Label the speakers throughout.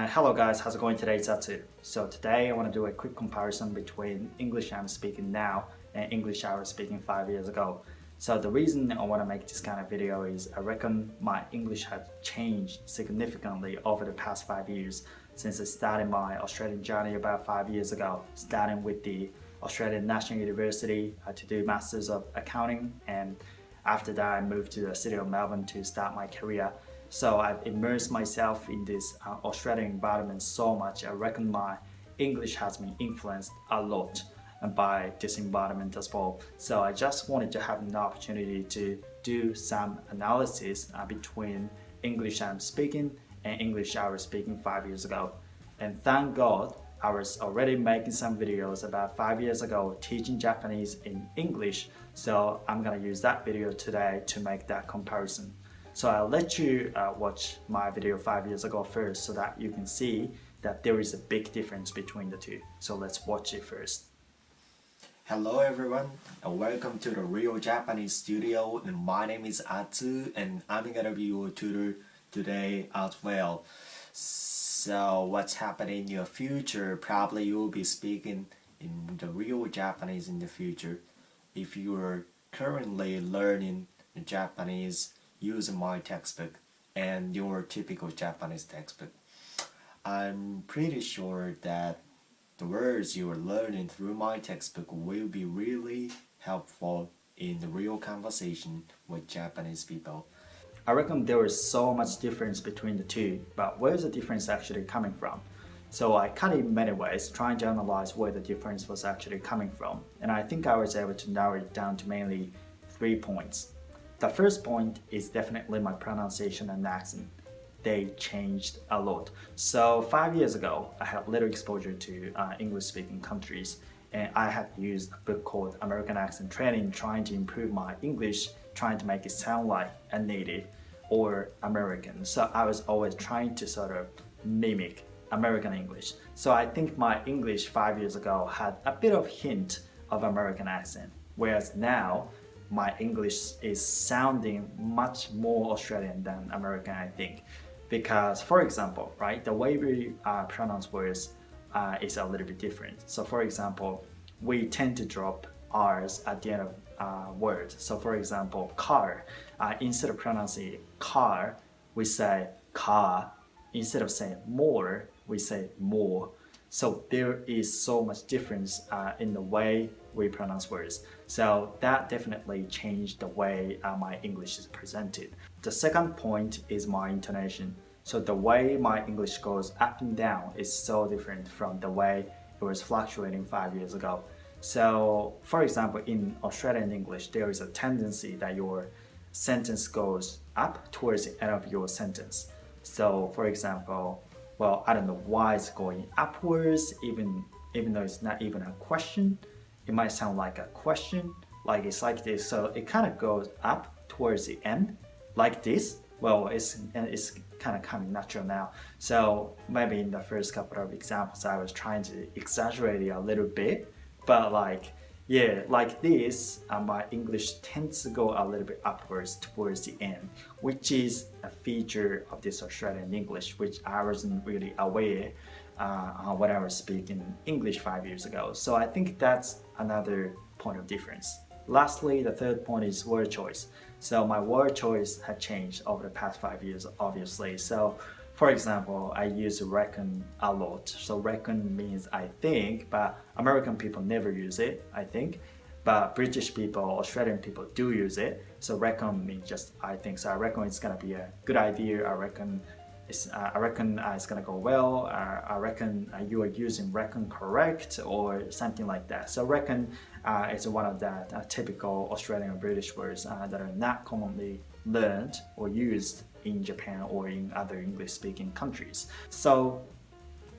Speaker 1: Hello guys, how's it going today? It's Atsu. So today I want to do a quick comparison between English I'm speaking now and English I was speaking 5 years ago. So the reason I want to make this kind of video is I reckon my English has changed significantly over the past 5 years since I started my Australian journey about 5 years ago, starting with the Australian National University to do Masters of Accounting, and after that I moved to the city of Melbourne to start my career. So I've immersed myself in this Australian environment so much. I reckon my English has been influenced a lot by this environment as well. So I just wanted to have an opportunity to do some analysis between English I'm speaking and English I was speaking 5 years ago. And thank God I was already making some videos about 5 years ago teaching Japanese in English. So I'm gonna use that video today to make that comparison. So I'll let you watch my video 5 years ago first so that you can see that there is a big difference between the two. So let's watch it first.
Speaker 2: Hello everyone and welcome to the Real Japanese Studio, and my name is Atsu and I'm gonna be your tutor today as well. So what's happening in your future? Probably you'll be speaking in the real Japanese in the future. If you're currently learning Japanese using my textbook and your typical Japanese textbook, I'm pretty sure that the words you are learning through my textbook will be really helpful in the real conversation with Japanese people.
Speaker 1: I reckon there is so much difference between the two, but where is the difference actually coming from? So I cut it in many ways, trying to analyze where the difference was actually coming from, and I think I was able to narrow it down to mainly 3 points. The first point is definitely my pronunciation and accent. They changed a lot. So 5 years ago, I had little exposure to English-speaking countries, and I had used a book called American Accent Training, trying to improve my English, trying to make it sound like a native or American. So I was always trying to sort of mimic American English. So I think my English 5 years ago had a bit of hint of American accent, whereas now my English is sounding much more Australian than American, I think. Because, for example, right, the way we pronounce words is a little bit different. So, for example, we tend to drop R's at the end of words. So, for example, car, instead of pronouncing car, we say car. Instead of saying more, we say more. So there is so much difference in the way we pronounce words. So that definitely changed the way my English is presented. The second point is my intonation. So the way my English goes up and down is so different from the way it was fluctuating 5 years ago. So for example, in Australian English, there is a tendency that your sentence goes up towards the end of your sentence. So for example, well, I don't know why it's going upwards, even though it's not even a question. It might sound like a question, like it's like this. So it kind of goes up towards the end, like this. Well, it's kind of coming natural now. So maybe in the first couple of examples, I was trying to exaggerate it a little bit, but like, yeah, like this, my English tends to go a little bit upwards towards the end, which is a feature of this Australian English, which I wasn't really aware when I was speaking English 5 years ago. So I think that's another point of difference. Lastly, the third point is word choice. So my word choice had changed over the past 5 years, obviously. So for example, I use reckon a lot. So reckon means I think, but American people never use it, I think. But British people, Australian people do use it. So reckon means just I think. So I reckon it's gonna be a good idea. I reckon it's gonna go well. I reckon you are using reckon correct or something like that. So reckon is one of the typical Australian and British words that are not commonly learned or used in Japan or in other English-speaking countries. So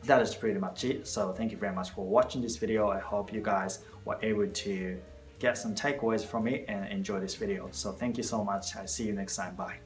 Speaker 1: that is pretty much it. So thank you very much for watching this video. I hope you guys were able to get some takeaways from it and enjoy this video. So thank you so much. I'll see you next time. Bye.